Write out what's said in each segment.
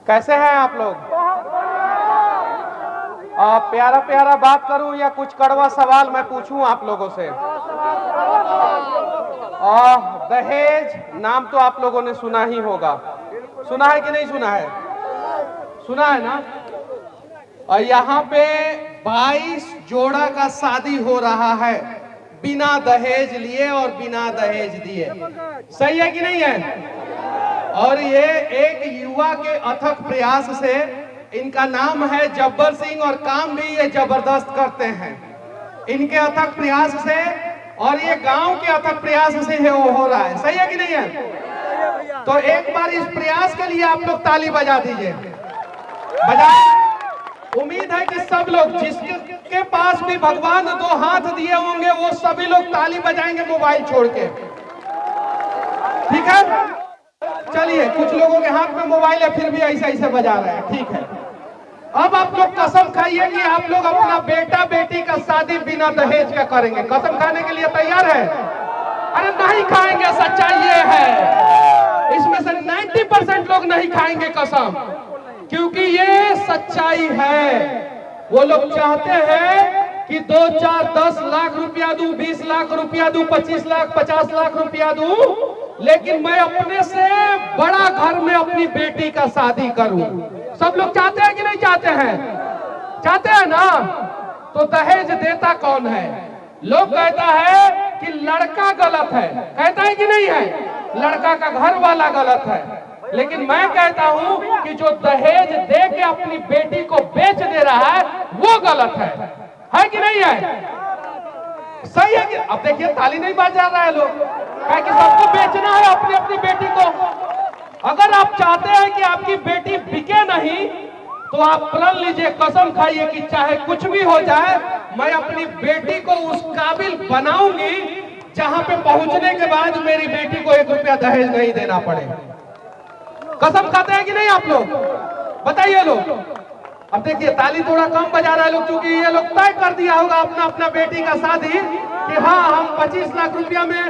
कैसे हैं आप लोग? प्यारा प्यारा बात करूं या कुछ कड़वा सवाल मैं पूछूं आप लोगों से? दहेज नाम तो आप लोगों ने सुना ही होगा। सुना है कि नहीं सुना है? सुना है ना? और यहाँ पे 22 जोड़ा का शादी हो रहा है बिना दहेज लिए और बिना दहेज दिए। सही है कि नहीं है? और ये एक युवा के अथक प्रयास से, इनका नाम है जब्बर सिंह और काम भी ये जबरदस्त करते हैं। इनके अथक प्रयास से और ये गांव के अथक प्रयास से हो रहा है। सही है कि नहीं है? तो एक बार इस प्रयास के लिए आप लोग ताली बजा दीजिए। उम्मीद है कि सब लोग, जिसके पास भी भगवान 2 हाथ दिए होंगे, वो सभी लोग ताली बजाएंगे मोबाइल छोड़ के। ठीक है? चलिए, कुछ लोगों के हाथ में मोबाइल है फिर भी ऐसे ऐसे बजा रहे हैं। ठीक है, अब आप लोग कसम खाइए कि आप लोग अपना बेटा बेटी का शादी बिना दहेज का करेंगे। कसम खाने के लिए तैयार है? अरे नहीं खाएंगे, सच्चाई ये है। इसमें से 90% लोग नहीं खाएंगे कसम, क्योंकि ये सच्चाई है। वो लोग चाहते हैं कि 2, 4, 10 लाख रुपया दूं, 20 लाख रुपया दूं, 25 लाख, 50 लाख रुपया दूं, लेकिन मैं अपने से बड़ा घर में अपनी बेटी का शादी करूं। सब लोग चाहते हैं कि नहीं चाहते हैं? चाहते हैं ना? तो दहेज देता कौन है? लोग कहता है कि लड़का गलत है, कहता है कि नहीं है? लड़का का घर वाला गलत है। लेकिन मैं कहता हूं कि जो दहेज दे के अपनी बेटी को बेच दे रहा है वो गलत है कि नहीं है? सही है कि? अब देखिए, ताली नहीं बजा रहा है लोग, क्या कि सबको बेचना है अपनी अपनी बेटी को। अगर आप चाहते हैं कि आपकी बेटी बिके नहीं, तो आप प्रण लीजिए, कसम खाइए कि चाहे कुछ भी हो जाए, मैं अपनी बेटी को उस काबिल बनाऊंगी जहां पे पहुंचने के बाद मेरी बेटी को 1 रुपया दहेज नहीं देना पड़े। कसम खाते हैं कि नहीं आप लोग? बताइए लोग। अब देखिए, ताली थोड़ा कम बजा रहा है लोग, क्योंकि ये लोग तय कर दिया होगा अपना अपना बेटी का शादी कि हाँ, हम 25 लाख रुपया में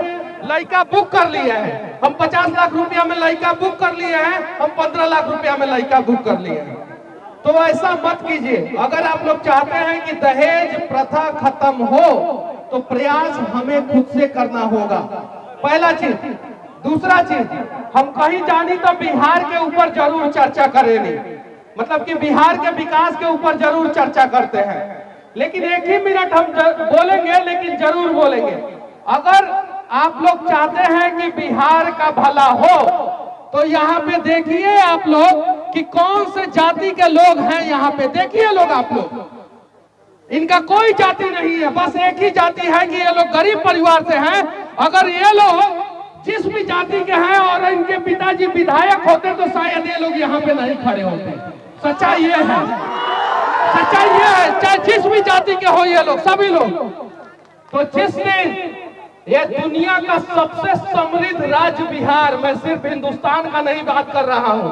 लड़का बुक कर लिए हैं, हम 50 लाख रुपया में लड़का बुक कर लिए हैं, हम 15 लाख रुपया में लड़का बुक कर लिए हैं। तो ऐसा मत कीजिए। अगर आप लोग चाहते हैं कि दहेज प्रथा खत्म हो, तो प्रयास हमें खुद से करना होगा, पहला चीज। दूसरा चीज, हम कहीं जानी तो बिहार के ऊपर जरूर चर्चा करेंगे, मतलब कि बिहार के विकास के ऊपर जरूर चर्चा करते हैं, लेकिन 1 ही मिनट हम बोलेंगे, लेकिन जरूर बोलेंगे। अगर आप लोग चाहते हैं कि बिहार का भला हो, तो यहाँ पे देखिए आप लोग कि कौन से जाति के लोग हैं यहाँ पे। देखिए लोग, आप लोग, इनका कोई जाति नहीं है, बस एक ही जाति है कि ये लोग गरीब परिवार से हैं। अगर ये लोग जिस भी जाति के हैं और इनके पिताजी विधायक होते तो शायद ये लोग यहाँ पे नहीं खड़े होते। सच्चाई ये है, सच्चाई ये है, चाहे जिस भी जाति के हो ये लोग, सभी लोग। तो जिसने ये दुनिया का सबसे समृद्ध राज्य बिहार, मैं सिर्फ हिंदुस्तान का नहीं बात कर रहा हूं,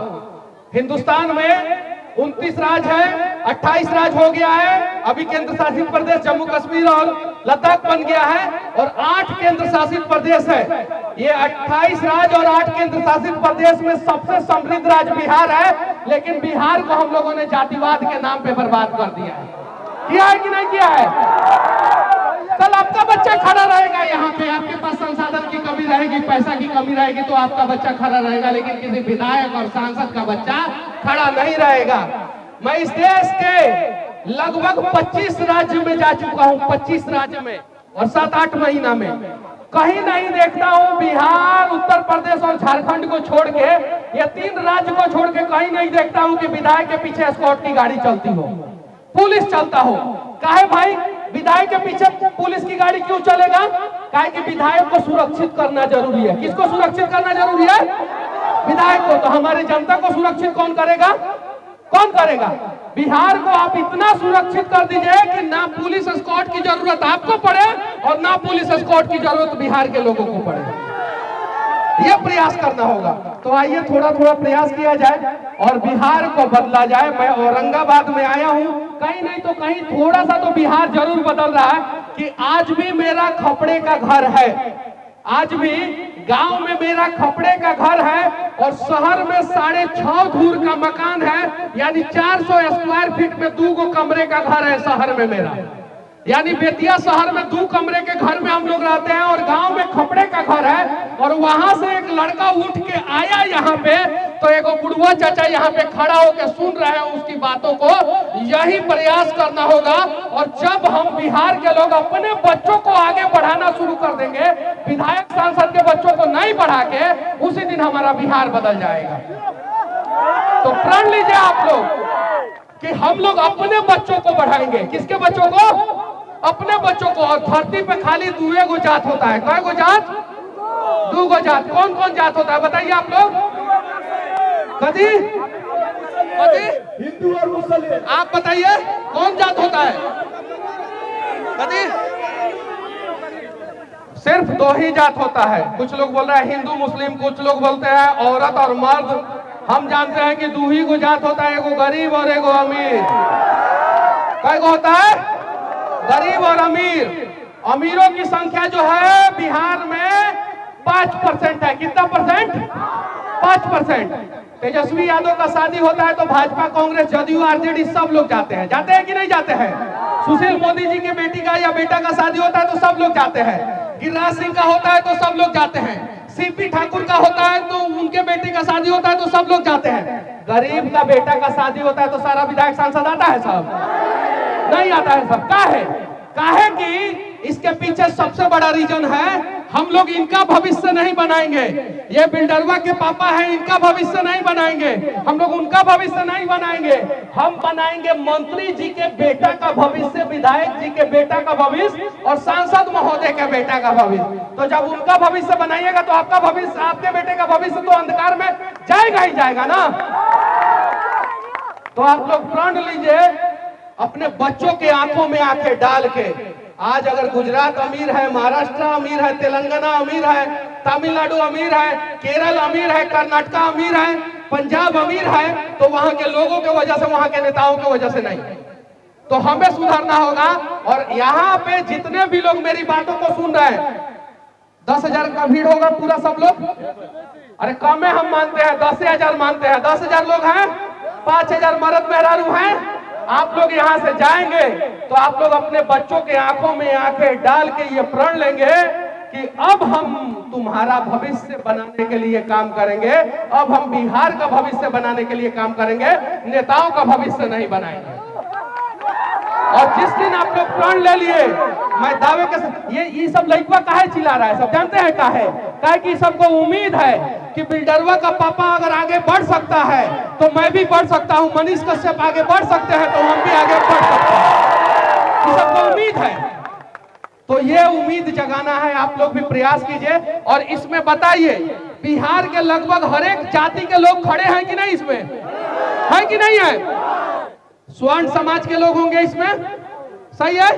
हिंदुस्तान में 29 राज्य है, 28 राज्य हो गया है, अभी केंद्र शासित प्रदेश जम्मू कश्मीर और लद्दाख बन गया है, और 8 केंद्र शासित प्रदेश है। ये 28 राज्य और 8 केंद्र शासित प्रदेश में सबसे समृद्ध राज्य बिहार है, लेकिन बिहार को हम लोगों ने जातिवाद के नाम पे बर्बाद कर दिया है। किया है कि नहीं किया है? कल आपका बच्चा खड़ा रहेगा यहाँ पे, आपके पास संसाधन की कमी रहेगी, पैसा की कमी रहेगी, तो आपका बच्चा खड़ा रहेगा, लेकिन किसी विधायक और सांसद का बच्चा खड़ा नहीं रहेगा। मैं इस देश के लगभग 25 राज्य में जा चुका हूँ, 25 राज्य में, और 7-8 महीना में कहीं नहीं देखता हूँ बिहार, उत्तर प्रदेश और झारखंड को छोड़ के, ये 3 राज्य को छोड़ के कहीं नहीं देखता हूँ कि विधायक के पीछे एस्कॉर्ट की गाड़ी चलती हो, पुलिस चलता हो। काहे भाई? विधायक के पीछे पुलिस की गाड़ी क्यों चलेगा? काहे कि विधायक को सुरक्षित करना जरूरी है। किसको सुरक्षित करना जरूरी है? विधायक को। तो हमारी जनता को सुरक्षित कौन करेगा? कौन करेगा? बिहार को आप इतना सुरक्षित कर दीजिए कि ना पुलिस एस्कॉर्ट की जरूरत आपको पड़े और ना पुलिस एस्कॉर्ट की जरूरत बिहार के लोगों को पड़े। ये प्रयास करना होगा। तो आइए थोड़ा थोड़ा प्रयास किया जाए और बिहार को बदला जाए। मैं औरंगाबाद में आया हूँ, कहीं नहीं तो कहीं थोड़ा सा तो बिहार जरूर बदल रहा है कि आज भी मेरा खपड़े का घर है। आज भी गांव में मेरा खपड़े का घर है और शहर में 6.5 धूर का मकान है, यानी 400 स्क्वायर फीट में 2 कमरे का घर है शहर में मेरा। यानी बेतिया शहर में 2 कमरे के घर में हम लोग रहते हैं और गांव में खपड़े का घर है। और वहां से एक लड़का उठ के आया यहाँ पे, तो एक बुढ़वा चाचा यहाँ पे खड़ा होकर सुन रहे हैं उसकी बातों को। यही प्रयास करना होगा और जब हम बिहार के लोग अपने बच्चों को आगे बढ़ाना शुरू कर देंगे, विधायक सांसद के बच्चों को नहीं बढ़ा के, उसी दिन हमारा बिहार बदल जाएगा। तो प्रण लीजिए आप लोग कि हम लोग अपने बच्चों को बढ़ाएंगे। किसके बच्चों को? अपने बच्चों को। और धरती पे खाली 2 जात होता है। कई गो जात? 2 जात। कौन कौन जात होता है बताइए आप लोग? कदी कदी हिंदू और मुसलमान। आप बताइए कौन जात होता है? कदी सिर्फ 2 ही जात होता है। कुछ लोग बोल रहे हैं हिंदू मुस्लिम, कुछ लोग बोलते हैं औरत और मर्द। हम जानते हैं कि 2 ही को जात होता है, एगो गरीब और एगो अमीर। कई गो होता है? गरीब और अमीर। अमीरों की संख्या जो है बिहार में 5% है। कितना परसेंट? 5%। तेजस्वी यादव का शादी होता है तो भाजपा, कांग्रेस, जदयू, आरजेडी सब लोग जाते हैं। जाते हैं कि नहीं जाते हैं? सुशील मोदी जी के बेटी का या बेटा का शादी होता है तो सब लोग जाते हैं। गिरिराज सिंह का होता है तो सब लोग जाते हैं। सीपी ठाकुर का होता है तो उनके बेटे का शादी होता है तो सब लोग जाते हैं। गरीब का बेटा का शादी होता है तो सारा विधायक सांसद आता है? सब नहीं आता है। सब काहे कि इसके पीछे सबसे बड़ा रीजन है, हम लोग इनका भविष्य नहीं बनाएंगे। ये बिल्डरवा के पापा हैं, इनका भविष्य नहीं बनाएंगे। हम लोग उनका भविष्य नहीं बनाएंगे। हम बनाएंगे मंत्री जी के बेटा का भविष्य, विधायक जी के बेटा का भविष्य और सांसद महोदय के बेटा का भविष्य। तो जब उनका भविष्य बनाइएगा तो आपका भविष्य, आपके बेटे का भविष्य तो अंधकार में जाएगा ही जाएगा ना। तो आप लोग प्रण लीजिए अपने बच्चों के आंखों में आंखें डाल के। आज अगर गुजरात अमीर है, महाराष्ट्र अमीर है, तेलंगाना अमीर है, तमिलनाडु अमीर है, केरल अमीर है, कर्नाटक अमीर है, पंजाब अमीर है, तो वहां के लोगों के वजह से, वहां के नेताओं की वजह से नहीं। तो हमें सुधारना होगा। और यहाँ पे जितने भी लोग मेरी बातों को सुन रहे हैं, 10,000 का भीड़ होगा पूरा सब लोग? अरे कम है, हम मानते हैं 10,000 मानते हैं। 10,000 लोग हैं, 5,000 मर्द मेहरारू हैं। आप लोग यहाँ से जाएंगे तो आप लोग अपने बच्चों के आंखों में आंखें डाल के ये प्रण लेंगे कि अब हम तुम्हारा भविष्य बनाने के लिए काम करेंगे। अब हम बिहार का भविष्य बनाने के लिए काम करेंगे, नेताओं का भविष्य नहीं बनाएंगे। और जिस दिन आप लोग प्रण ले लिए, मैं दावे के साथ, ये सब लड़का काहे चिल्ला रहा है? सब जानते हैं काहे कि सबको उम्मीद है कि बिल्डरवा का पापा अगर आगे बढ़ सकता है तो मैं भी बढ़ सकता हूं। मनीष कश्यप आगे बढ़ सकते हैं तो हम भी आगे बढ़ सकते हैं। ये सबको उम्मीद है। तो ये उम्मीद जगाना है। आप लोग भी प्रयास कीजिए और इसमें बताइए बिहार के लगभग हर एक जाति के लोग खड़े हैं कि नहीं? इसमें है कि नहीं है? स्वर्ण समाज के लोग होंगे इसमें, सही है?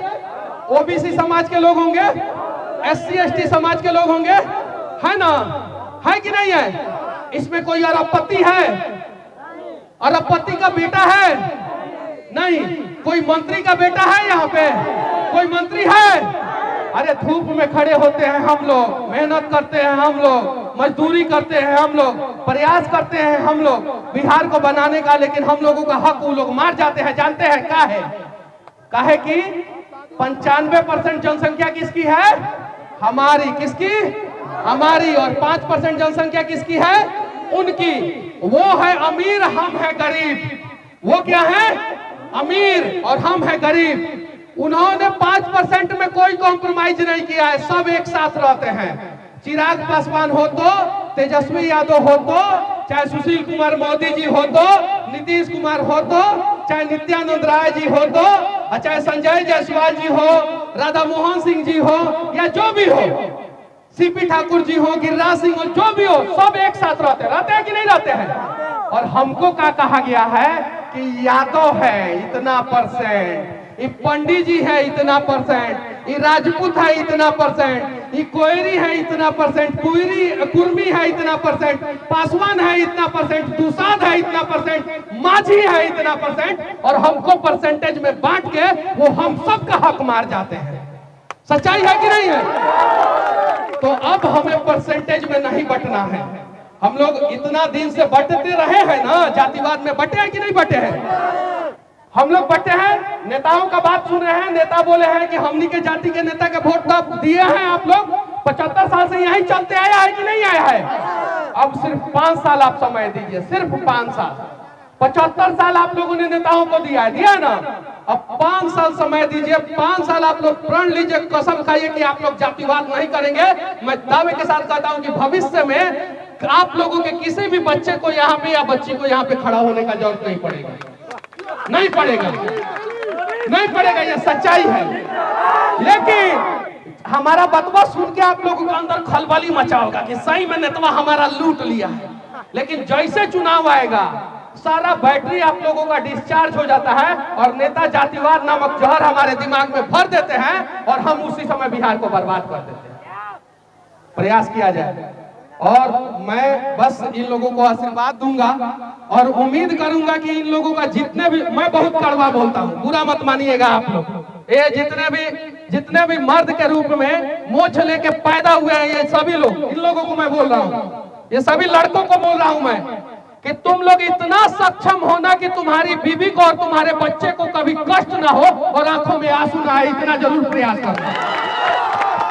ओबीसी समाज के लोग होंगे, SC ST समाज के लोग होंगे, है ना? है कि नहीं है? इसमें कोई अरबपति है? अरबपति का बेटा है? नहीं। कोई मंत्री का बेटा है यहाँ पे? कोई मंत्री है? अरे धूप में खड़े होते हैं हम लोग, मेहनत करते हैं हम लोग, मजदूरी करते हैं हम लोग, प्रयास करते हैं हम लोग बिहार को बनाने का, लेकिन हम लोगों का हक वो लोग मार जाते हैं। जानते हैं काहे कि 95% जनसंख्या किसकी है? हमारी। किसकी? हमारी। और 5% जनसंख्या किसकी है? उनकी। वो है अमीर, हम है गरीब। वो क्या है? अमीर और हम है गरीब। उन्होंने 5% में कोई कॉम्प्रोमाइज नहीं किया है, सब एक साथ रहते हैं। चिराग पासवान हो तो, तेजस्वी यादव हो तो, चाहे सुशील कुमार मोदी जी हो तो, नीतीश कुमार हो तो, चाहे नित्यानंद राय जी हो तो, चाहे संजय जायसवाल जी हो, राधा मोहन सिंह जी हो, या जो भी हो, सीपी ठाकुर जी हो, गिरिराज सिंह हो, जो भी हो, सब एक साथ रहते हैं कि नहीं रहते हैं? और हमको क्या कहा गया है कि यादव है इतना परसेंट, ये पंडित जी है इतना परसेंट, ये राजपूत है इतना परसेंट, ये कोयरी है इतना परसेंट, कुर्मी है इतना परसेंट, पासवान है इतना परसेंट, दुसाद है इतना परसेंट, माझी है इतना परसेंट, और हमको परसेंटेज में बांट के वो हम सब का हक मार जाते हैं। सच्चाई है कि नहीं है? तो अब हमें परसेंटेज में नहीं बंटना है। हम लोग इतना दिन से बंटते रहे हैं ना, जातिवाद में बंटे हैं कि नहीं बंटे हैं? हम लोग बंटे हैं। नेताओं का बात सुन रहे हैं, नेता बोले हैं कि हमनी के जाति के नेता के वोट तो दिए हैं आप लोग, 75 साल से यही चलते आया है कि नहीं आया है? अब सिर्फ 5 साल आप समय दीजिए, सिर्फ 5 साल। 75 साल आप लोगों ने नेताओं को दिया है ना, अब 5 साल समय दीजिए। 5 साल आप लोग प्रण लीजिए, कसम खाइए कि आप लोग जातिवाद नहीं करेंगे। मैं दावे के साथ कहता हूं कि भविष्य में आप लोगों के किसी भी बच्चे को यहाँ पे या बच्ची को यहाँ पे खड़ा होने का जरूरत नहीं पड़ेगा, नहीं पड़ेगा, नहीं पड़ेगा, ये सच्चाई है। लेकिन हमारा बतवा सुन के आप लोगों के अंदर खलबली मचा होगा कि सही में नेतवा हमारा लूट लिया है। लेकिन जैसे चुनाव आएगा, सारा बैटरी आप लोगों का डिस्चार्ज हो जाता है और नेता जातिवाद नामक जहर हमारे दिमाग में भर देते हैं और हम उसी समय बिहार को बर्बाद कर देते हैं। प्रयास किया जाए और मैं बस इन लोगों को आशीर्वाद दूंगा और उम्मीद करूंगा कि इन लोगों का जितने भी, मैं बहुत कड़वा बोलता हूं, बुरा मत मानिएगा आप लोग, ये जितने भी मर्द के रूप में मोछ लेके पैदा हुए हैं ये सभी लोग, इन लोगों को मैं बोल रहा हूं, ये सभी लड़कों को बोल रहा हूं मैं कि तुम लोग इतना सक्षम होना कि तुम्हारी बीवी को और तुम्हारे बच्चे को कभी कष्ट ना हो और आंखों में आंसू ना आए, इतना जरूर प्रयास करना।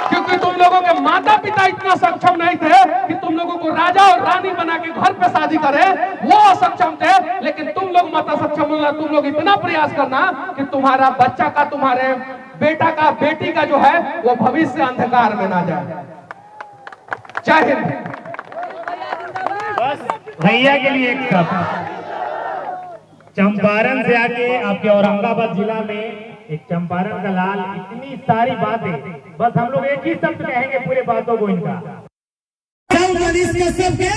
क्योंकि तुम लोगों के माता पिता इतना सक्षम नहीं थे कि तुम लोगों को राजा और रानी बना के घर पे शादी करे, वो असक्षम थे। लेकिन तुम लोग माता सक्षम होना, तुम लोग इतना प्रयास करना कि तुम्हारा बच्चा का, तुम्हारे बेटा का, बेटी का जो है वो भविष्य अंधकार में ना जाए। जय हिंद। भैया के लिए एक शब्द, चंपारण से आके आपके औरंगाबाद जिला में एक चंपारण का लाल, इतनी सारी बातें, बस हम लोग एक ही शब्द कहेंगे पूरे बातों को इनका, सब मनीष के सबके